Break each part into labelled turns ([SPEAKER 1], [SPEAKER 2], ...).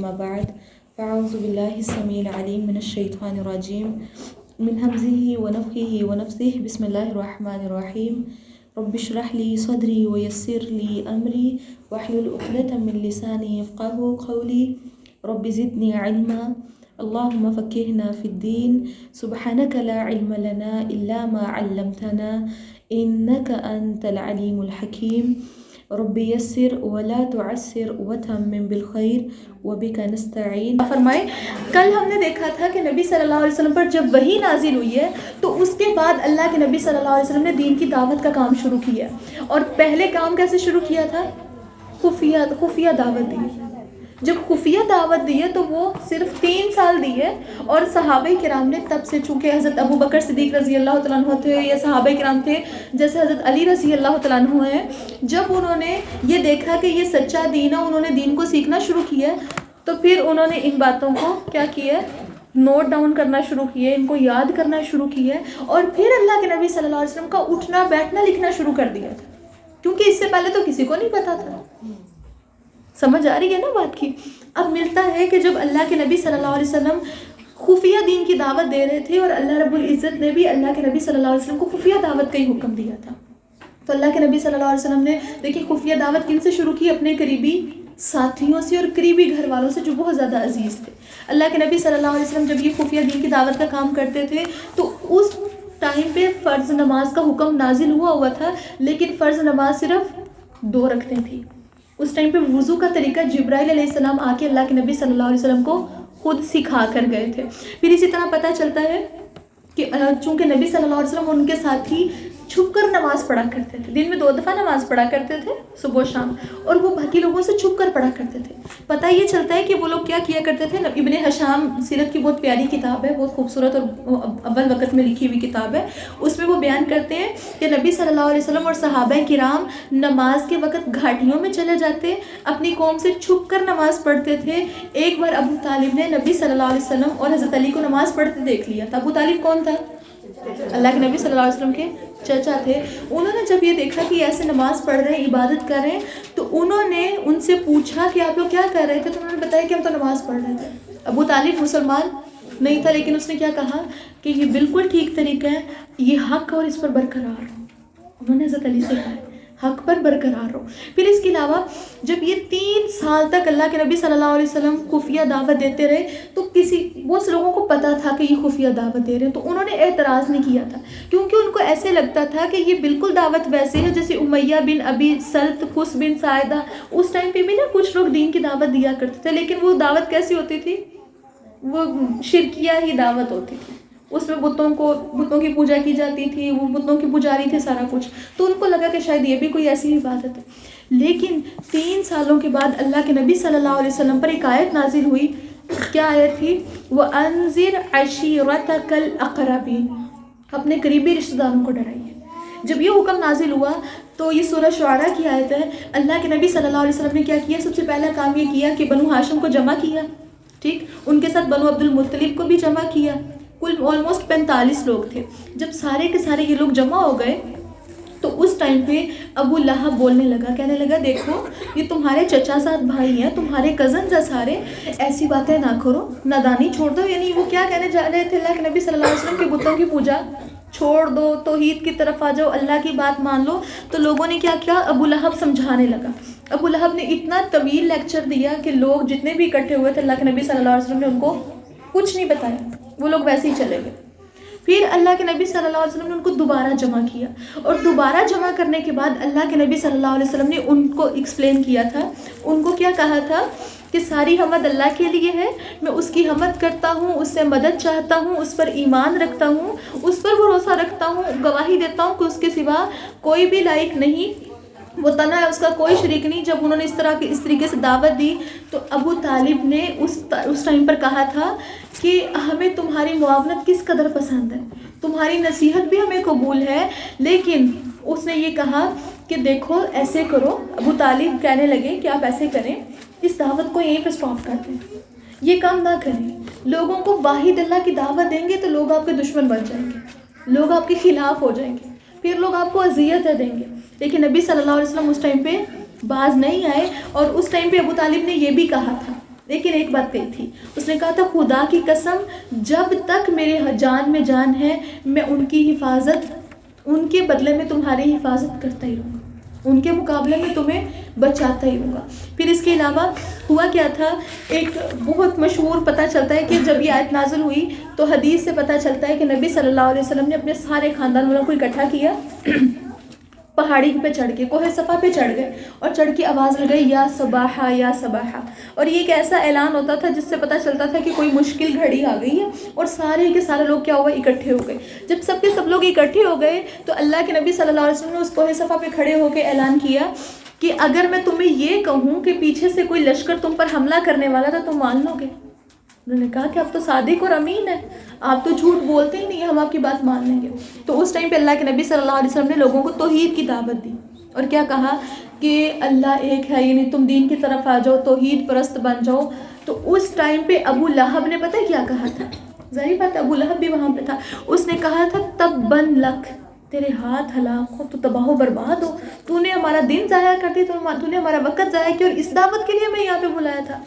[SPEAKER 1] أما بعد فأعوذ بالله السميع العليم من الشيطان الرجيم من همزه ونفخه ونفثه بسم الله الرحمن الرحيم رب اشرح لي صدري ويسر لي أمري واحلل عقدة من لساني يفقهوا قولي رب زدني علما اللهم فقهنا في الدين سبحانك لا علم لنا إلا ما علمتنا إنك أنت العليم الحكيم رب یسر ولا تعسر وتمم بالخیر وبک نستعین. فرمائے کل ہم نے دیکھا تھا کہ نبی صلی اللہ علیہ وسلم پر جب وحی نازل ہوئی ہے تو اس کے بعد اللہ کے نبی صلی اللہ علیہ وسلم نے دین کی دعوت کا کام شروع کیا. اور پہلے کام کیسے شروع کیا تھا؟ خفیہ دعوت دی. جب خفیہ دعوت دی ہے تو وہ صرف 3 سال دی ہے. اور صحابہ کرام نے تب سے، چونکہ حضرت ابو بکر صدیق رضی اللہ تعالیٰ عنہ تھے یا صحابہ کرام تھے جیسے حضرت علی رضی اللہ تعالیٰ عنہ ہیں، جب انہوں نے یہ دیکھا کہ یہ سچا دین ہے، انہوں نے دین کو سیکھنا شروع کیا تو پھر انہوں نے ان باتوں کو کیا کیا، نوٹ ڈاؤن کرنا شروع کیے، ان کو یاد کرنا شروع کیا اور پھر اللہ کے نبی صلی اللہ علیہ وسلم کا اٹھنا بیٹھنا لکھنا شروع کر دیا تھا، کیونکہ اس سے پہلے تو کسی کو نہیں پتا تھا. سمجھ آ رہی ہے نا بات کی؟ اب ملتا ہے کہ جب اللہ کے نبی صلی اللہ علیہ وسلم خفیہ دین کی دعوت دے رہے تھے اور اللہ رب العزت نے بھی اللہ کے نبی صلی اللہ علیہ وسلم کو خفیہ دعوت کا ہی حکم دیا تھا، تو اللہ کے نبی صلی اللہ علیہ وسلم نے دیکھیں خفیہ دعوت کن سے شروع کی؟ اپنے قریبی ساتھیوں سے اور قریبی گھر والوں سے جو بہت زیادہ عزیز تھے. اللہ کے نبی صلی اللہ علیہ وسلم جب یہ خفیہ دین کی دعوت کا کام کرتے تھے تو اس ٹائم پہ فرض نماز کا حکم نازل ہوا تھا، لیکن فرض نماز صرف 2 رکعتیں تھیں. اس ٹائم پہ وضو کا طریقہ جبرائیل علیہ السلام آ کے اللہ کے نبی صلی اللہ علیہ وسلم کو خود سکھا کر گئے تھے. پھر اسی طرح پتہ چلتا ہے کہ چونکہ نبی صلی اللہ علیہ وسلم ان کے ساتھی چھپ کر نماز پڑھا کرتے تھے، دن میں 2 دفعہ نماز پڑھا کرتے تھے، صبح و شام، اور وہ باقی لوگوں سے چھپ کر پڑھا کرتے تھے. پتہ یہ چلتا ہے کہ وہ لوگ کیا کیا کرتے تھے. ابن حشام سیرت کی بہت پیاری کتاب ہے، بہت خوبصورت اور اول وقت میں لکھی ہوئی کتاب ہے. اس میں وہ بیان کرتے ہیں کہ نبی صلی اللہ علیہ وسلم اور صحابہ کرام نماز کے وقت گھاٹیوں میں چلے جاتے، اپنی قوم سے چھپ کر نماز پڑھتے تھے. ایک بار ابو طالب نے نبی صلی اللہ علیہ وسلم اور حضرت علی کو نماز پڑھتے دیکھ لیا تھا. ابو طالب کون تھا؟ اللہ کے نبی صلی اللہ علیہ وسلم کے چچا تھے. انہوں نے جب یہ دیکھا کہ ایسے نماز پڑھ رہے ہیں، عبادت کر رہے ہیں، تو انہوں نے ان سے پوچھا کہ آپ لوگ کیا کر رہے تھے؟ تو انہوں نے بتایا کہ ہم تو نماز پڑھ رہے تھے. ابو طالب مسلمان نہیں تھا، لیکن اس نے کیا کہا کہ یہ بالکل ٹھیک طریقہ ہے، یہ حق اور اس پر برقرار رہو. انہوں نے حضرت علی سے کہا حق پر برقرار رہو. پھر اس کے علاوہ جب یہ 3 سال تک اللہ کے نبی صلی اللہ علیہ وسلم خفیہ دعوت دیتے رہے تو بہت سے لوگوں کو پتا تھا کہ یہ خفیہ دعوت دے رہے ہیں، تو انہوں نے اعتراض نہیں کیا تھا، کیونکہ ان کو ایسے لگتا تھا کہ یہ بالکل دعوت ویسے ہے جیسے امیہ بن ابی سلط، قس بن ساعدہ، اس ٹائم پہ بھی نا کچھ لوگ دین کی دعوت دیا کرتے تھے، لیکن وہ دعوت کیسی ہوتی تھی؟ وہ شرکیہ ہی دعوت ہوتی تھی. اس میں بتوں کی پوجا کی جاتی تھی، وہ بتوں کی پجاری تھے سارا کچھ. تو ان کو لگا کہ شاید یہ بھی کوئی ایسی عبادت ہے. لیکن 3 سالوں کے بعد اللہ کے نبی صلی اللہ علیہ وسلم پر ایک آیت نازل ہوئی. کیا آیت تھی؟ وَأَنذِرْ عَشِيرَتَكَ الْأَقْرَبِينَ، اپنے قریبی رشتہ داروں کو ڈرائیے. جب یہ حکم نازل ہوا تو یہ سورہ شعراء کی آیت ہے. اللہ کے نبی صلی اللہ علیہ وسلم نے کیا کیا؟ سب سے پہلا کام یہ کیا کہ بنو ہاشم کو جمع کیا، ٹھیک، ان کے ساتھ بنو عبد المطلب کو بھی جمع کیا. کل آلموسٹ 45 لوگ تھے. جب سارے کے سارے یہ لوگ جمع ہو گئے تو اس ٹائم پہ ابو لہب بولنے لگا، کہنے لگا دیکھو یہ تمہارے چچا ساتھ بھائی ہیں، تمہارے کزنز ہیں سارے، ایسی باتیں نہ کرو، نادانی چھوڑ دو. یعنی وہ کیا کہنے جا رہے تھے؟ اللہ کے نبی صلی اللہ علیہ وسلم کے بتوں کی پوجا چھوڑ دو، توحید کی طرف آ جاؤ، اللہ کی بات مان لو. تو لوگوں نے کیا کیا؟ ابو لہب سمجھانے لگا. ابو لہب نے اتنا طویل لیکچر دیا کہ لوگ جتنے بھی اکٹھے ہوئے تھے اللہ کے نبی صلی اللہ علیہ وسلم نے ان کو کچھ نہیں بتایا، وہ لوگ ویسے ہی چلے گئے. پھر اللہ کے نبی صلی اللہ علیہ وسلم نے ان کو دوبارہ جمع کیا، اور دوبارہ جمع کرنے کے بعد اللہ کے نبی صلی اللہ علیہ وسلم نے ان کو ایکسپلین کیا تھا. ان کو کیا کہا تھا کہ ساری حمد اللہ کے لیے ہے، میں اس کی حمد کرتا ہوں، اس سے مدد چاہتا ہوں، اس پر ایمان رکھتا ہوں، اس پر بھروسہ رکھتا ہوں، گواہی دیتا ہوں کہ اس کے سوا کوئی بھی لائق نہیں، وہ تنہا ہے، اس کا کوئی شریک نہیں. جب انہوں نے اس طریقے سے دعوت دی تو ابو طالب نے اس ٹائم پر کہا تھا کہ ہمیں تمہاری معاونت کس قدر پسند ہے، تمہاری نصیحت بھی ہمیں قبول ہے، لیکن اس نے یہ کہا کہ دیکھو ایسے کرو. ابو طالب کہنے لگے کہ آپ ایسے کریں، اس دعوت کو یہیں پہ سٹاپ کر دیں، یہ کام نہ کریں. لوگوں کو واحد اللہ کی دعوت دیں گے تو لوگ آپ کے دشمن بن جائیں گے، لوگ آپ کے خلاف ہو جائیں گے، پھر لوگ آپ کو اذیتیں دیں گے. لیکن نبی صلی اللہ علیہ وسلم اس ٹائم پہ باز نہیں آئے، اور اس ٹائم پہ ابو طالب نے یہ بھی کہا تھا لیکن ایک بات کہی تھی، اس نے کہا تھا خدا کی قسم جب تک میرے جان میں جان ہے میں ان کی حفاظت، ان کے بدلے میں تمہاری حفاظت کرتا ہی رہوں گا، ان کے مقابلے میں تمہیں بچاتا ہی ہوں گا۔ پھر اس کے علاوہ ہوا کیا تھا، ایک بہت مشہور پتہ چلتا ہے کہ جب یہ آیت نازل ہوئی تو حدیث سے پتہ چلتا ہے کہ نبی صلی اللہ علیہ وسلم نے اپنے سارے خاندان والوں کو اکٹھا کیا، پہاڑی پہ چڑھ کے کوہ صفا پہ چڑھ گئے اور چڑھ کے آواز لگائی یا صباحا یا صباحا، اور یہ ایک ایسا اعلان ہوتا تھا جس سے پتہ چلتا تھا کہ کوئی مشکل گھڑی آ گئی ہے، اور سارے کے سارے لوگ کیا ہوئے، اکٹھے ہو گئے۔ جب سب کے سب لوگ اکٹھے ہو گئے تو اللہ کے نبی صلی اللہ علیہ وسلم نے اس کوہ صفا پہ کھڑے ہو کے اعلان کیا کہ اگر میں تمہیں یہ کہوں کہ پیچھے سے کوئی لشکر تم پر حملہ کرنے والا تھا تم مان لو گے؟ انہوں نے کہا کہ آپ تو صادق اور امین ہیں، آپ تو جھوٹ بولتے ہی نہیں ہیں، ہم آپ کی بات مان لیں گے۔ تو اس ٹائم پہ اللہ کے نبی صلی اللہ علیہ وسلم نے لوگوں کو توحید کی دعوت دی اور کیا کہا کہ اللہ ایک ہے، یعنی تم دین کی طرف آ جاؤ، توحید پرست بن جاؤ۔ تو اس ٹائم پہ ابو لہب نے پتہ کیا کہا تھا، ظاہر بات ابو لہب بھی وہاں پہ تھا، اس نے کہا تھا تباً لک، تیرے ہاتھ ہلاک ہو، تو تباہ و برباد ہو، تو نے ہمارا دن ضائع کر دی، تو نے ہمارا وقت ضائع کیا، اور اس دعوت کے لیے میں یہاں پہ بلایا تھا۔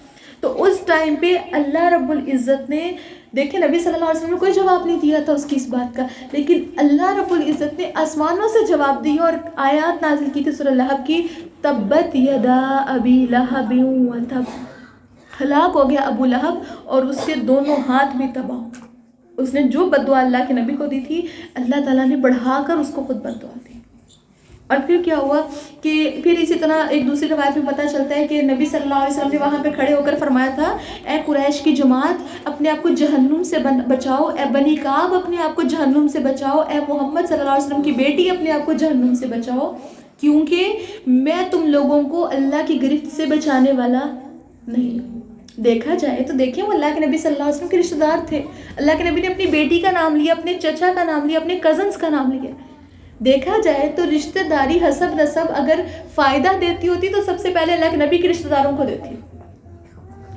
[SPEAKER 1] تو اس ٹائم پہ اللہ رب العزت نے، دیکھیں نبی صلی اللہ علیہ وسلم نے کوئی جواب نہیں دیا تھا اس کی اس بات کا، لیکن اللہ رب العزت نے آسمانوں سے جواب دیا اور آیات نازل کی تھی سورہ لہب کی، تبت یدا ابی لہب وتب، ہلاک ہو گیا ابو لہب اور اس کے دونوں ہاتھ بھی تباہ۔ اس نے جو بددعا اللہ کے نبی کو دی تھی اللہ تعالیٰ نے بڑھا کر اس کو خود بددعا دی۔ اور پھر کیا ہوا کہ پھر اسی طرح ایک دوسری روایت میں پتہ چلتا ہے کہ نبی صلی اللہ علیہ وسلم نے وہاں پہ کھڑے ہو کر فرمایا تھا، اے قریش کی جماعت اپنے آپ کو جہنم سے بچاؤ، اے بنی کعب اپنے آپ کو جہنم سے بچاؤ، اے محمد صلی اللہ علیہ وسلم کی بیٹی اپنے آپ کو جہنم سے بچاؤ، کیونکہ میں تم لوگوں کو اللہ کی گرفت سے بچانے والا نہیں ہوں۔ دیکھا جائے تو دیکھیں وہ اللہ کے نبی صلی اللہ علیہ وسلم کے رشتہ دار تھے، اللہ کے نبی نے اپنی بیٹی کا نام لیا، اپنے چچا کا نام لیا، اپنے کزنس کا نام لیا۔ دیکھا جائے تو رشتہ داری حسب نسب اگر فائدہ دیتی ہوتی تو سب سے پہلے اللہ کے نبی کے رشتہ داروں کو دیتی۔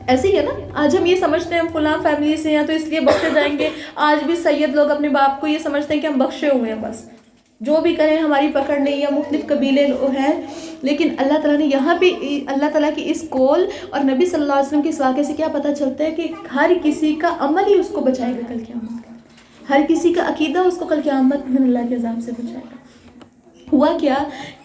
[SPEAKER 1] ایسے ہی ہے نا، آج ہم یہ سمجھتے ہیں ہم فلاں فیملی سے ہیں تو اس لیے بخشے جائیں گے، آج بھی سید لوگ اپنے باپ کو یہ سمجھتے ہیں کہ ہم بخشے ہوئے ہیں، بس جو بھی کریں ہماری پکڑ نہیں ہے، مختلف قبیلے ہیں، لیکن اللہ تعالیٰ نے یہاں پہ اللہ تعالیٰ کی اس قول اور نبی صلی اللہ علیہ وسلم کے اس واقعے سے کیا پتہ چلتا ہے کہ ہر کسی کا عمل ہی اس کو بچائے گا کل قیامت کا، ہر کسی کا عقیدہ اس کو کل قیامت میں اللہ کے عذاب سے بچائے گا۔ ہوا کیا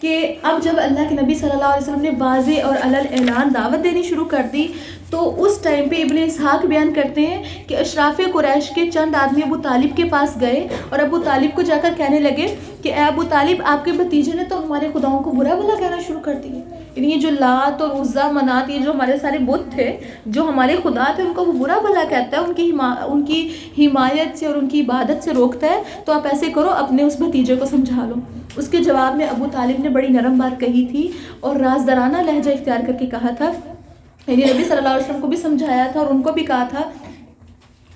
[SPEAKER 1] کہ اب جب اللہ کے نبی صلی اللہ علیہ وسلم نے واضح اور علل اعلان دعوت دینی شروع کر دی تو اس ٹائم پہ ابن اسحاق بیان کرتے ہیں کہ اشراف قریش کے چند آدمی ابو طالب کے پاس گئے اور ابو طالب کو جا کر کہنے لگے کہ اے ابو طالب آپ کے بھتیجے نے تو ہمارے خداؤں کو برا بھلا کہنا شروع کر دیا، یعنی یہ جو لات اور عزا منات، یہ جو ہمارے سارے بت تھے، جو ہمارے خدا تھے، ان کو وہ برا بھلا کہتا ہے، ان کی حمایت سے اور ان کی عبادت سے روکتا ہے، تو آپ ایسے کرو اپنے اس بھتیجے کو سمجھا لو۔ اس کے جواب میں ابو طالب نے بڑی نرم بات کہی تھی اور رازدارانہ لہجہ اختیار کر کے کہا تھا، یعنی نبی صلی اللہ علیہ وسلم کو بھی سمجھایا تھا اور ان کو بھی کہا تھا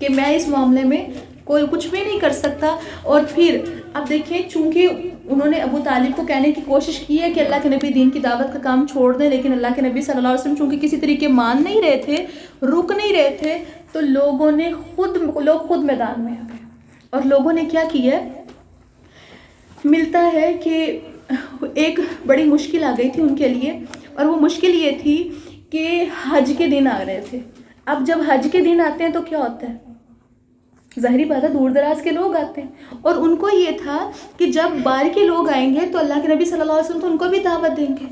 [SPEAKER 1] کہ میں اس معاملے میں کوئی کچھ بھی نہیں کر سکتا۔ اور پھر اب دیکھیں چونکہ انہوں نے ابو طالب کو کہنے کی کوشش کی ہے کہ اللہ کے نبی دین کی دعوت کا کام چھوڑ دیں، لیکن اللہ کے نبی صلی اللہ علیہ وسلم چونکہ کسی طریقے مان نہیں رہے تھے، رک نہیں رہے تھے، تو لوگ خود میدان میں آ گئے اور لوگوں نے کیا کیا، ملتا ہے کہ ایک بڑی مشکل آ گئی تھی ان کے لیے، اور وہ مشکل یہ تھی کہ حج کے دن آ رہے تھے۔ اب جب حج کے دن آتے ہیں تو کیا ہوتا ہے، ظاہری بات ہے دور دراز کے لوگ آتے ہیں، اور ان کو یہ تھا کہ جب باہر کے لوگ آئیں گے تو اللہ کے نبی صلی اللہ علیہ وسلم تو ان کو بھی دعوت دیں گے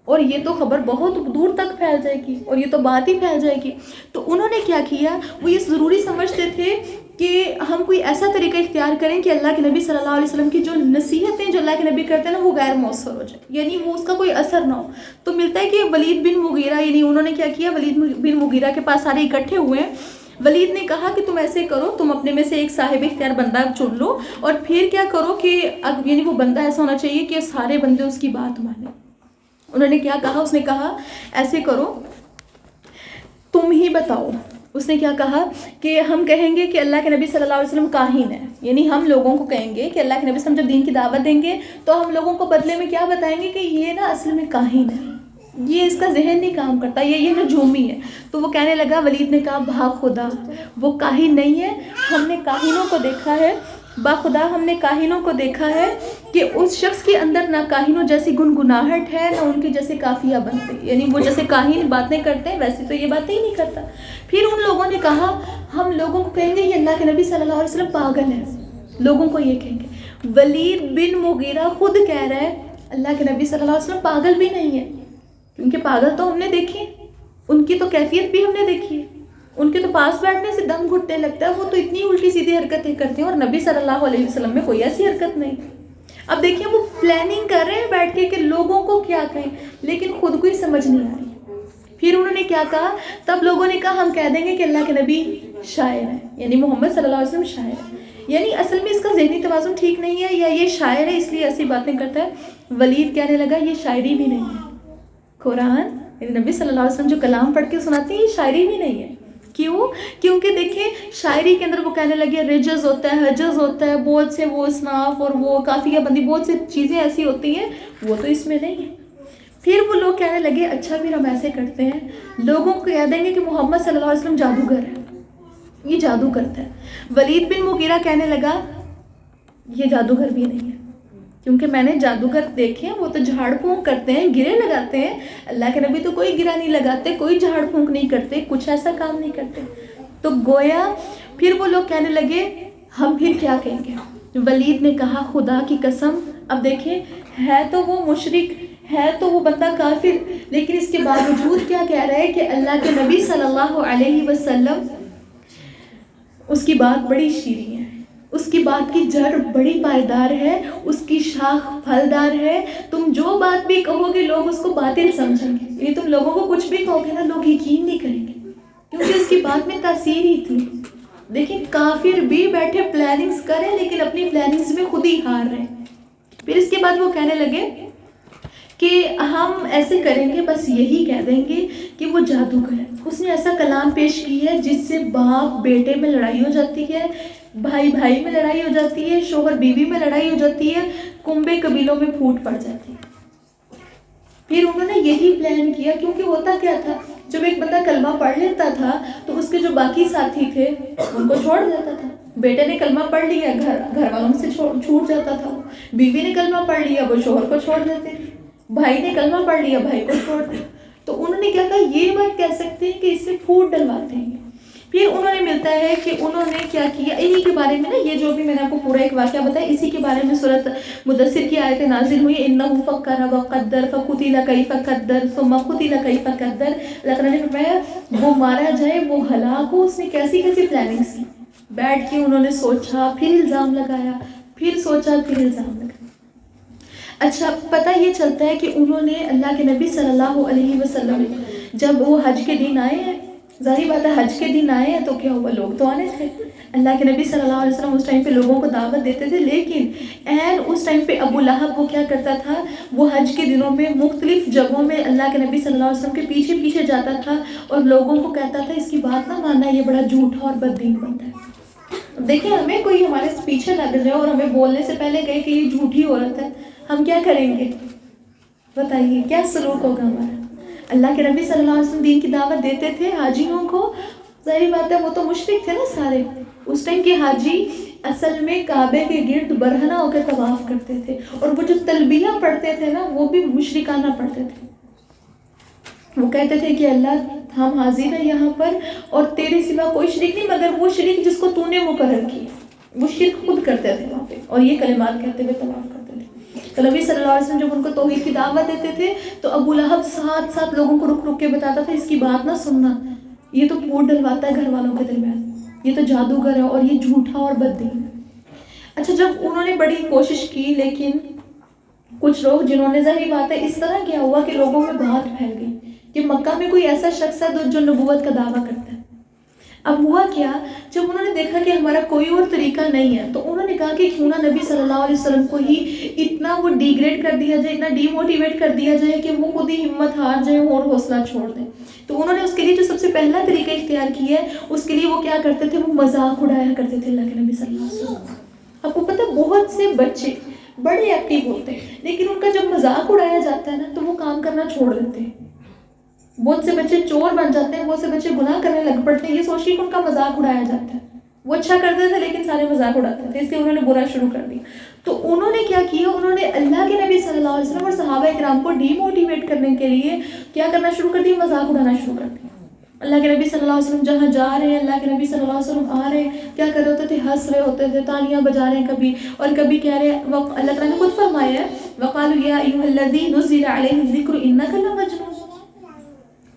[SPEAKER 1] اور یہ تو خبر بہت دور تک پھیل جائے گی اور یہ تو بات ہی پھیل جائے گی۔ تو انہوں نے کیا کیا، وہ یہ ضروری سمجھتے تھے کہ ہم کوئی ایسا طریقہ اختیار کریں کہ اللہ کے نبی صلی اللہ علیہ وسلم کی جو نصیحتیں جو اللہ کے نبی کرتے ہیں نا وہ غیر مؤثر ہو جائے، یعنی وہ اس کا کوئی اثر نہ ہو۔ تو ملتا ہے کہ ولید بن مغیرہ، یعنی انہوں نے کیا کیا، ولید بن مغیرہ کے پاس سارے اکٹھے ہوئے ہیں۔ ولید نے کہا کہ تم ایسے کرو، تم اپنے میں سے ایک صاحب اختیار بندہ چن لو اور پھر کیا کرو کہ یعنی وہ بندہ ایسا ہونا چاہیے کہ سارے بندے اس کی بات مانیں۔ انہوں نے کیا کہا، اس نے کہا ایسے کرو تم ہی بتاؤ۔ اس نے کیا کہا کہ ہم کہیں گے کہ اللہ کے نبی صلی اللہ علیہ وسلم کاہن ہے، یعنی ہم لوگوں کو کہیں گے کہ اللہ کے نبی صلی اللہ علیہ وسلم جب دین کی دعوت دیں گے تو ہم لوگوں کو بدلے میں کیا بتائیں گے کہ یہ نا اصل میں کاہن ہے، یہ اس کا ذہن نہیں کام کرتا، یہ نجومی ہے۔ تو وہ کہنے لگا، ولید نے کہا بھاگ خدا، وہ کاہن نہیں ہے، ہم نے کاہنوں کو دیکھا ہے باخدا ہم نے کاہنوں کو دیکھا ہے کہ اس شخص کے اندر نہ کاہنوں جیسی گنگناہٹ ہے، نہ ان کے جیسے قافیہ بنتے، یعنی وہ جیسے کاہن باتیں کرتے ہیں ویسے تو یہ باتیں ہی نہیں کرتا۔ پھر ان لوگوں نے کہا ہم لوگوں کو کہیں گے یہ اللہ کے نبی صلی اللہ علیہ وسلم پاگل ہے، لوگوں کو یہ کہیں گے۔ ولید بن مغیرہ خود کہہ رہا ہے اللہ کے نبی صلی اللہ علیہ وسلم پاگل بھی نہیں ہے، کیونکہ پاگل تو ہم نے دیکھی، ان کی تو کیفیت بھی ہم نے دیکھی ہے، ان کے تو پاس بیٹھنے سے دم گھٹنے لگتا ہے، وہ تو اتنی الٹی سیدھی حرکتیں کرتے ہیں، اور نبی صلی اللہ علیہ وسلم میں کوئی ایسی حرکت نہیں۔ اب دیکھیں وہ پلاننگ کر رہے ہیں بیٹھ کے کہ لوگوں کو کیا کہیں، لیکن خود کو ہی سمجھ نہیں آ رہی۔ پھر انہوں نے کیا کہا، تب لوگوں نے کہا ہم کہہ دیں گے کہ اللہ کے نبی شاعر ہیں، یعنی محمد صلی اللہ علیہ وسلم شاعر ہے، یعنی اصل میں اس کا ذہنی توازن ٹھیک نہیں ہے، یا یہ شاعر ہے اس لیے ایسی باتیں کرتا ہے۔ ولید کہنے لگا یہ شاعری بھی نہیں ہے، قرآن یعنی نبی صلی اللہ علیہ وسلم جو کلام پڑھ کے سناتے ہیں یہ شاعری بھی نہیں ہے۔ کیوں؟ کیونکہ دیکھیں شاعری کے اندر وہ کہنے لگے رجز ہوتا ہے، حجز ہوتا ہے، بہت سے وہ اصناف اور وہ قافیہ بندی، بہت سے چیزیں ایسی ہوتی ہیں، وہ تو اس میں نہیں ہے۔ پھر وہ لوگ کہنے لگے اچھا پھر ہم ایسے کرتے ہیں، لوگوں کو کہہ دیں گے کہ محمد صلی اللہ علیہ وسلم جادوگر ہے، یہ جادو کرتا ہے۔ ولید بن مغیرہ کہنے لگا یہ جادوگر بھی نہیں ہے، کیونکہ میں نے جادوگر دیکھے ہیں وہ تو جھاڑ پھونک کرتے ہیں، گرے لگاتے ہیں، اللہ کے نبی تو کوئی گرا نہیں لگاتے، کوئی جھاڑ پھونک نہیں کرتے، کچھ ایسا کام نہیں کرتے۔ تو گویا پھر وہ لوگ کہنے لگے ہم پھر کیا کہیں گے۔ ولید نے کہا خدا کی قسم، اب دیکھیں ہے تو وہ مشرک، ہے تو وہ بندہ کافر، لیکن اس کے باوجود کیا کہہ رہا ہے کہ اللہ کے نبی صلی اللہ علیہ وسلم اس کی بات بڑی شیریں ہے، اس کی بات کی جڑ بڑی پائیدار ہے، اس کی شاخ پھلدار ہے، تم جو بات بھی کہو گے لوگ اس کو باطل سمجھیں گے، یعنی تم لوگوں کو کچھ بھی کہو گے نا لوگ یقین نہیں کریں گے، کیونکہ اس کی بات میں تاثیر ہی تھی۔ دیکھیں کافر بھی بیٹھے پلاننگز کریں لیکن اپنی پلاننگز میں خود ہی ہار رہے ہیں۔ پھر اس کے بعد وہ کہنے لگے کہ ہم ایسے کریں گے، بس یہی کہہ دیں گے کہ وہ جادوگر ہے، اس نے ایسا کلام پیش کی ہے جس سے باپ بیٹے میں لڑائی ہو جاتی ہے، بھائی بھائی میں لڑائی ہو جاتی ہے، شوہر بیوی میں لڑائی ہو جاتی ہے، کنبے قبیلوں میں پھوٹ پڑ جاتی ہے۔ پھر انہوں نے یہی پلان کیا، کیونکہ ہوتا کیا تھا جب ایک بندہ کلمہ پڑھ لیتا تھا تو اس کے جو باقی ساتھی تھے ان کو چھوڑ دیتا تھا۔ بیٹے نے کلمہ پڑھ لیا گھر والوں سے چھوٹ جاتا تھا، بیوی نے کلمہ پڑھ لیا وہ شوہر کو چھوڑ دیتے تھے، بھائی نے کلمہ پڑھ لیا بھائی کو چھوڑ دیا۔ تو انہوں نے کیا کہا یہ بات کہہ سکتے ہیں کہ اس سے پھوٹ ڈلواتے ہیں۔ پھر انہوں نے ملتا ہے کہ انہوں نے کیا کیا، انہی کے بارے میں نا یہ جو بھی میں نے آپ کو پورا ایک واقعہ بتایا اسی کے بارے میں سورۃ مدثر کی آیتیں نازل ہوئی، انہ فکر وقدر فقتل کیف قدر ثم قتل کیف قدر۔ اللہ تعالیٰ نے فرمایا وہ مارا جائے وہ ہلاک ہو، اس نے کیسی کیسی پلاننگز کی، بیٹھ کے انہوں نے سوچا پھر الزام لگایا، پھر سوچا پھر الزام لگایا۔ اچھا پتہ یہ چلتا ہے کہ انہوں نے اللہ کے نبی صلی اللہ علیہ وسلم جب وہ حج کے دن آئے ہیں، ظاہر بات ہے حج کے دن آئے ہیں تو کیا ہوا، لوگ تو آنے تھے، اللہ کے نبی صلی اللہ علیہ وسلم اس ٹائم پہ لوگوں کو دعوت دیتے تھے، لیکن اس ٹائم پہ ابو لہب وہ کیا کرتا تھا، وہ حج کے دنوں میں مختلف جگہوں میں اللہ کے نبی صلی اللہ علیہ وسلم کے پیچھے پیچھے جاتا تھا اور لوگوں کو کہتا تھا اس کی بات نہ ماننا، یہ بڑا جھوٹا اور بددین بنتا ہے۔ دیکھیں ہمیں کوئی ہمارے پیچھے لگ رہے اور ہمیں بولنے سے پہلے کہے کہ یہ جھوٹی عورت ہے، ہم کیا کریں گے؟ بتائیے کیا سلوک ہوگا ہمارا؟ اللہ کے نبی صلی اللہ علیہ وسلم دین کی دعوت دیتے تھے حاجیوں کو، ظاہر بات ہے وہ تو مشرک تھے نا سارے، اس ٹائم کے حاجی اصل میں کعبے کے گرد برہنہ ہو کے طواف کرتے تھے، اور وہ جو تلبیہ پڑھتے تھے نا وہ بھی مشرکانہ پڑھتے تھے، وہ کہتے تھے کہ اللہ ہم حاضر ہیں یہاں پر اور تیرے سوا کوئی شریک نہیں مگر وہ شریک جس کو تو نے مقرر کیا، وہ شرک خود کرتے تھے وہاں پہ اور یہ کلمات کہتے ہوئے طواف کرتے تھے۔ تو نبی صلی اللہ علیہ وسلم جب ان کو توحید کی دعوت دیتے تھے تو ابو لہب ساتھ ساتھ لوگوں کو رک رک کے بتاتا تھا اس کی بات نہ سننا، یہ تو پھوٹ ڈلواتا ہے گھر والوں کے درمیان، یہ تو جادوگر ہے اور یہ جھوٹا اور بددین ہے۔ اچھا جب انہوں نے بڑی کوشش کی لیکن کچھ لوگ جنہوں نے ظاہر بات ہے اس طرح کیا ہوا کہ لوگوں میں بات پھیل گئی کہ مکہ میں کوئی ایسا شخص ہے جو نبوت کا دعویٰ کرتا ہے۔ اب ہوا کیا، جب انہوں نے دیکھا کہ ہمارا کوئی اور طریقہ نہیں ہے تو انہوں نے کہا کہ کیوں نہ نبی صلی اللہ علیہ وسلم کو ہی اتنا وہ ڈیگریڈ کر دیا جائے، اتنا ڈی موٹیویٹ کر دیا جائے کہ وہ خود ہی ہمت ہار جائیں اور حوصلہ چھوڑ دیں۔ تو انہوں نے اس کے لیے جو سب سے پہلا طریقہ اختیار کیا ہے، اس کے لیے وہ کیا کرتے تھے، وہ مذاق اڑایا کرتے تھے اللہ کے نبی صلی اللہ علیہ وسلم۔ آپ کو پتہ بہت سے بچے بڑے ایکٹیو ہوتے ہیں لیکن ان کا جب مذاق اڑایا جاتا ہے نا تو وہ کام کرنا چھوڑ دیتے ہیں، بہت سے بچے چور بن جاتے ہیں، بہت سے بچے گناہ کرنے لگ پڑتے ہیں، یہ سوچ کے کہ ان کا مذاق اڑایا جاتا ہے۔ وہ اچھا کرتے تھے لیکن سارے مذاق اڑاتے تھے، اس لیے انہوں نے برا شروع کر دیا. تو انہوں نے کیا کیا، انہوں نے اللہ کے نبی صلی اللہ علیہ وسلم اور صحابہ کرام کو ڈی موٹیویٹ کرنے کے لیے کیا کرنا شروع کر دیا، مذاق اڑانا شروع کر دیا. اللہ کے نبی صلی اللہ علیہ وسلم جہاں جا رہے ہیں، اللہ کے نبی صلی اللہ علیہ وسلم آ رہے ہیں، کیا کر رہے ہوتے تھے، ہنس رہے ہوتے تھے، تالیاں بجا رہے ہیں کبھی، اور کبھی کہہ رہے ہیں، اللہ تعالیٰ نے خود فرمایا ہے وَقَالُوا يَا أَيُّهَا الَّذِي نُزِّلَ عَلَيْهِ الذِّكْرُ إِنَّكَ لَمَجْنُونٌ.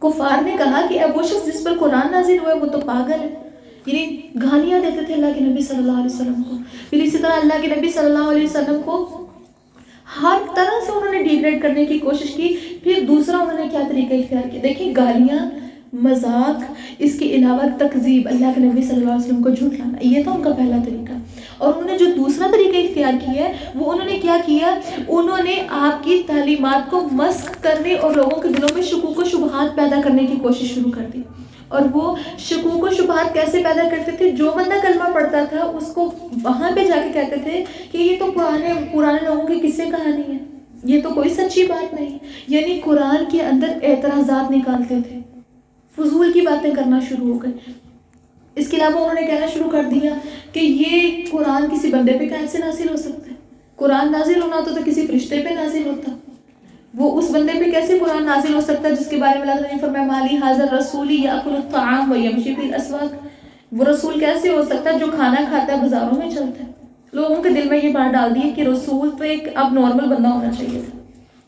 [SPEAKER 1] کفار نے کہا کہ اب وہ شخص جس پر قرآن نازل ہوا ہے وہ تو پاگل ہے. یعنی گالیاں دیتے تھے اللہ کے نبی صلی اللہ علیہ وسلم کو. پھر اسی طرح اللہ کے نبی صلی اللہ علیہ وسلم کو ہر طرح سے انہوں نے ڈیگریڈ کرنے کی کوشش کی. پھر دوسرا انہوں نے کیا طریقہ اختیار کیا، دیکھیں گالیاں، مذاق، اس کے علاوہ تکذیب، اللہ کے نبی صلی اللہ علیہ وسلم کو جھٹلانا، یہ تھا ان کا پہلا طریقہ. اور انہوں نے جو دوسرا طریقہ اختیار کیا ہے وہ انہوں نے کیا کیا، انہوں نے آپ کی تعلیمات کو مسخ کرنے اور لوگوں کے دلوں میں شکوک و شبہات پیدا کرنے کی کوشش شروع کر دی. اور وہ شکوک و شبہات کیسے پیدا کرتے تھے، جو بندہ کلمہ پڑھتا تھا اس کو وہاں پہ جا کے کہتے تھے کہ یہ تو پرانے لوگوں کی قصے کہانی ہے، یہ تو کوئی سچی بات نہیں. یعنی قرآن کے اندر اعتراضات نکالتے تھے، فضول کی باتیں کرنا شروع ہو گئے. اس کے علاوہ انہوں نے کہنا شروع کر دیا کہ یہ قرآن کسی بندے پہ کیسے نازل ہو سکتا ہے، قرآن نازل ہونا ہوتا تو کسی فرشتے پہ نازل ہوتا، وہ اس بندے پہ کیسے قرآن نازل ہو سکتا ہے جس کے بارے میں اللہ تعالیٰ نے فرمایا مالی حاضر رسولی یأکل الطعام ویمشی فی الاسواق. وہ رسول کیسے ہو سکتا ہے جو کھانا کھاتا ہے بازاروں میں چلتا ہے. لوگوں کے دل میں یہ بات ڈال دی ہے کہ رسول تو ایک اب نارمل بندہ ہونا چاہیے تھا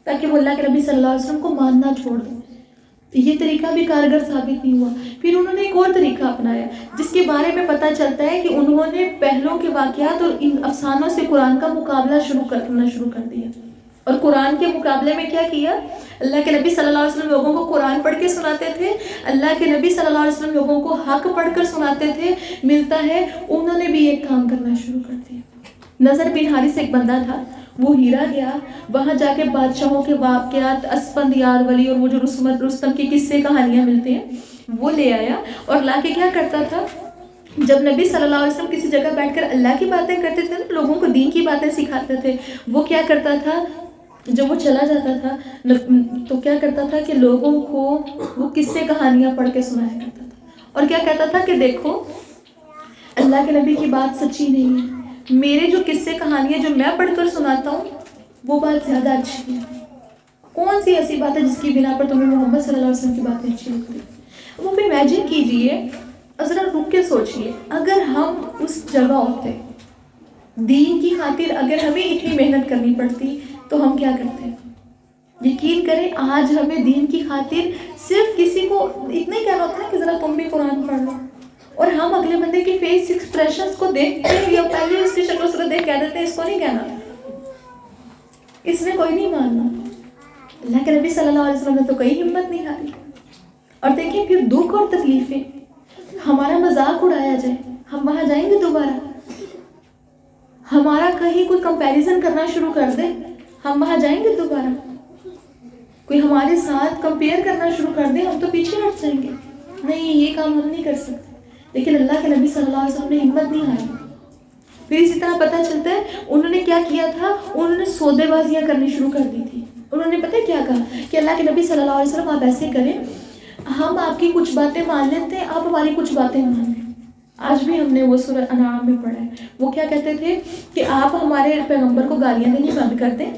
[SPEAKER 1] تاکہ وہ اللہ کے نبی صلی اللہ علیہ وسلم کو ماننا چھوڑ دیں. یہ طریقہ بھی کارگر ثابت نہیں ہوا. پھر انہوں نے ایک اور طریقہ اپنایا جس کے بارے میں پتہ چلتا ہے کہ انہوں نے پہلوں کے واقعات اور ان افسانوں سے قرآن کا مقابلہ کرنا شروع کر دیا. اور قرآن کے مقابلے میں کیا کیا، اللہ کے نبی صلی اللہ علیہ وسلم لوگوں کو قرآن پڑھ کے سناتے تھے، اللہ کے نبی صلی اللہ علیہ وسلم لوگوں کو حق پڑھ کر سناتے تھے. ملتا ہے انہوں نے بھی ایک کام کرنا شروع کر دیا. نظر بن حارث ایک بندہ تھا، وہ ہیرا گیا، وہاں جا کے بادشاہوں کے واقعات، اسفندیار ولی اور وہ جو رستم کی قصے کہانیاں ملتے ہیں وہ لے آیا. اور لا کے کیا کرتا تھا، جب نبی صلی اللہ علیہ وسلم کسی جگہ بیٹھ کر اللہ کی باتیں کرتے تھے، لوگوں کو دین کی باتیں سکھاتے تھے، وہ کیا کرتا تھا، جب وہ چلا جاتا تھا تو کیا کرتا تھا کہ لوگوں کو وہ قصے کہانیاں پڑھ کے سنایا کرتا تھا. اور کیا کہتا تھا کہ دیکھو اللہ کے نبی کی بات سچی نہیں ہے، میرے جو قصے کہانیاں جو میں پڑھ کر سناتا ہوں وہ بات زیادہ اچھی ہے. کون سی ایسی بات ہے جس کی بنا پر تمہیں محمد صلی اللہ علیہ وسلم کی باتیں اچھی لگتی ہیں. وہ بھی امیجن کیجئے، ذرا رک کے سوچئے، اگر ہم اس جگہ ہوتے، دین کی خاطر اگر ہمیں اتنی محنت کرنی پڑتی تو ہم کیا کرتے ہیں. یقین کریں آج ہمیں دین کی خاطر صرف کسی کو اتنا ہی کہنا ہوتا ہے کہ ذرا تم بھی قرآن پڑھ لو، اور ہم اگلے بندے کے فیس ایکسپریشنز کو دیکھتے ہیں یا پہلے اس کی شکل و صورت دیکھ کہہ دیتے ہیں اس کو نہیں کہنا، اس میں کوئی نہیں ماننا. اللہ کے نبی صلی اللہ علیہ وسلم نے تو کوئی ہمت نہیں ہاری. اور دیکھیں پھر دکھ اور تکلیفیں، ہمارا مذاق اڑایا جائے، ہم وہاں جائیں گے دوبارہ، ہمارا کہیں کوئی کمپیریزن کرنا شروع کر دے، ہم وہاں جائیں گے دوبارہ، کوئی ہمارے ساتھ کمپیئر کرنا شروع کر دے ہم تو پیچھے ہٹ جائیں گے. نہیں، یہ کام ہم نہیں کر سکتے. لیکن اللہ کے نبی صلی اللہ علیہ وسلم نے ہمت نہیں ہاری. پھر اسی طرح پتہ چلتا ہے انہوں نے کیا کیا تھا، انہوں نے سودے بازیاں کرنی شروع کر دی تھی. انہوں نے پتہ کیا کہا کہ اللہ کے نبی صلی اللہ علیہ وسلم آپ ایسے کریں، ہم آپ کی کچھ باتیں مان لیتے ہیں، آپ ہماری کچھ باتیں مان لیں. آج بھی ہم نے وہ سورہ انعام میں پڑھا ہے، وہ کیا کہتے تھے کہ آپ ہمارے پیغمبر کو گالیاں دینی بند کر دیں،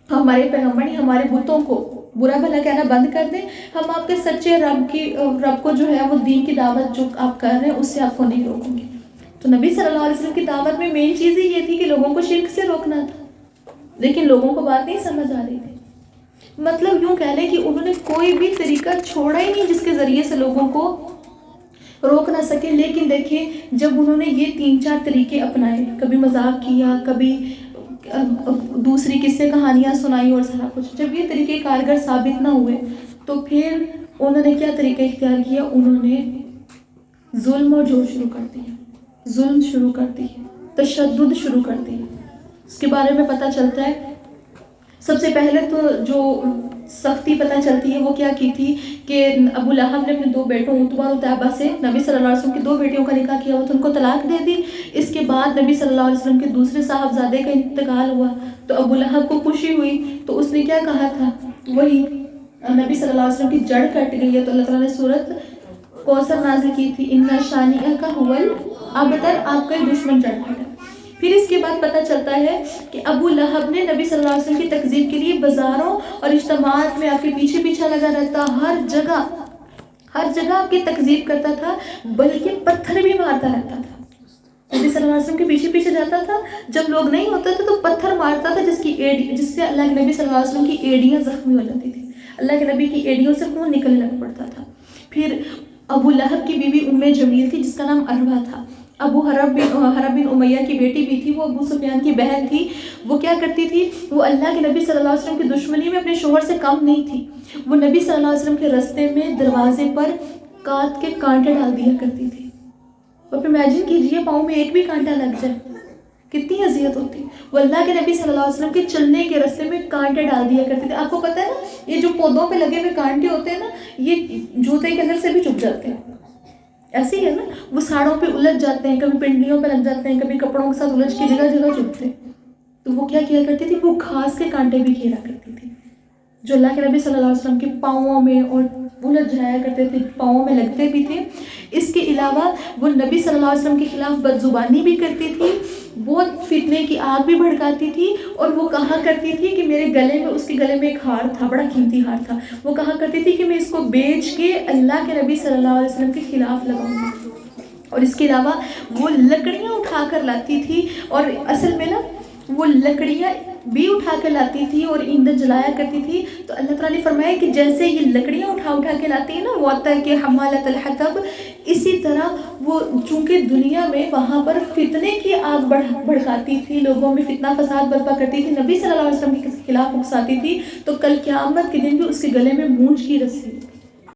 [SPEAKER 1] ہمارے پیغمبر نے ہمارے بتوں کو برا بھلا کہنا بند کر دیں، ہم آپ کے سچے رب کو جو ہے وہ دین کی دعوت جو آپ کر رہے ہیں اس سے آپ کو نہیں روکیں گے. تو نبی صلی اللہ علیہ وسلم کی دعوت میں مین چیز ہی یہ تھی کہ لوگوں کو شرک سے روکنا تھا، لیکن لوگوں کو بات نہیں سمجھ آ رہی تھی. مطلب یوں کہہ لیں کہ انہوں نے کوئی بھی طریقہ چھوڑا ہی نہیں جس کے ذریعے سے لوگوں کو روک نہ سکے. لیکن دیکھیں جب انہوں نے یہ 3-4 طریقے اپنائے، کبھی مذاق کیا، کبھی دوسری قصے کہانیاں سنائی اور سارا کچھ، جب یہ طریقے کارگر ثابت نہ ہوئے تو پھر انہوں نے کیا طریقہ اختیار کیا، انہوں نے ظلم اور جور شروع کر دیا، ظلم شروع کر دیا، تشدد شروع کر دیا. اس کے بارے میں پتہ چلتا ہے سب سے پہلے تو جو سختی پتہ چلتی ہے وہ کیا کی تھی کہ ابو لہب نے اپنے 2 بیٹوں عتبہ اور عتیبہ سے نبی صلی اللہ علیہ وسلم کی 2 بیٹیوں کا نکاح کیا ہوا تھا، ان کو طلاق دے دی. اس کے بعد نبی صلی اللہ علیہ وسلم کے دوسرے صاحبزادے کا انتقال ہوا تو ابو لہب کو خوشی ہوئی تو اس نے کیا کہا تھا، وہی نبی صلی اللہ علیہ وسلم کی جڑ کٹ گئی ہے. تو اللہ تعالیٰ نے سورۃ کوثر نازل کی تھی، اِنَّ شَانِئَکَ هُوَ الْأَبْتَرُ، آپ کا دشمن چڑھ پڑا۔ پھر اس کے بعد پتہ چلتا ہے کہ ابو لہب نے نبی صلی اللہ علیہ وسلم کی تکذیب کے لیے بازاروں اور اجتماعات میں آپ کے پیچھے پیچھے لگا رہتا، ہر جگہ آپ کی تکذیب کرتا تھا، بلکہ پتھر بھی مارتا رہتا تھا۔ نبی صلی اللہ علیہ وسلم کے پیچھے پیچھے جاتا تھا، جب لوگ نہیں ہوتے تھے تو پتھر مارتا تھا، جس سے اللہ کے نبی صلی اللہ علیہ وسلم کی ایڑیاں زخمی ہو جاتی تھی، اللہ کے نبی کی ایڑیوں سے خون نکلنے لگ پڑتا تھا۔ پھر ابو لہب کی بیوی ام جمیل تھی، جس کا نام اروا تھا، ابو حرب بن امیہ کی بیٹی بھی تھی، وہ ابو سفیان کی بہن تھی۔ وہ کیا کرتی تھی، وہ اللہ کے نبی صلی اللہ علیہ وسلم کی دشمنی میں اپنے شوہر سے کم نہیں تھی۔ وہ نبی صلی اللہ علیہ وسلم کے راستے میں دروازے پر کانٹ کے کانٹے ڈال دیا کرتی تھی۔ آپ امیجن کیجئے پاؤں میں ایک بھی کانٹا لگ جائے کتنی اذیت ہوتی۔ وہ اللہ کے نبی صلی اللہ علیہ وسلم کے چلنے کے راستے میں کانٹے ڈال دیا کرتے تھے۔ آپ کو پتہ ہے نا، یہ جو پودوں پہ لگے ہوئے کانٹے ہوتے ہیں نا، یہ جوتے کے اندر سے بھی چپ جاتے ہیں، ایسے ہی ہے نا، وہ ساڑوں پہ الجھ جاتے ہیں، کبھی پنڈلیوں پہ لگ جاتے ہیں، کبھی کپڑوں کے ساتھ الجھ کے جگہ جگہ چپتے ہیں۔ تو وہ کیا کیا کرتی تھی، وہ گھاس کے کانٹے بھی کھیلا کرتی تھی، جو اللہ کے نبی صلی اللہ علیہ وسلم کے پاؤں میں اور الجھ جایا کرتے تھے، پاؤں میں لگتے بھی تھے۔ اس کے علاوہ وہ نبی صلی اللہ علیہ وسلم کے خلاف بدزبانی بھی کرتی تھی، بہت فتنے کی آگ بھی بھڑکاتی تھی، اور وہ کہا کرتی تھی کہ میرے گلے میں، اس کے گلے میں ایک ہار تھا، بڑا قیمتی ہار تھا، وہ کہا کرتی تھی کہ میں اس کو بیچ کے اللہ کے نبی صلی اللہ علیہ وسلم کے خلاف لگاؤں گی۔ اور اس کے علاوہ وہ لکڑیاں اٹھا کر لاتی تھی، اور اصل میں نا وہ لکڑیاں بھی اٹھا کے لاتی تھی اور ایندھن جلایا کرتی تھی۔ تو اللہ تعالیٰ نے فرمایا کہ جیسے یہ لکڑیاں اٹھا کے لاتی ہیں نا، وَعْتَا کہ حَمَالَةَ الْحَطَبِ، اسی طرح وہ چونکہ دنیا میں وہاں پر فتنے کی آگ بھڑکاتی تھی، لوگوں میں فتنہ فساد برپا کرتی تھی، نبی صلی اللہ علیہ وسلم کے خلاف اکساتی تھی، تو کل قیامت کے دن بھی اس کے گلے میں مونج کی رسی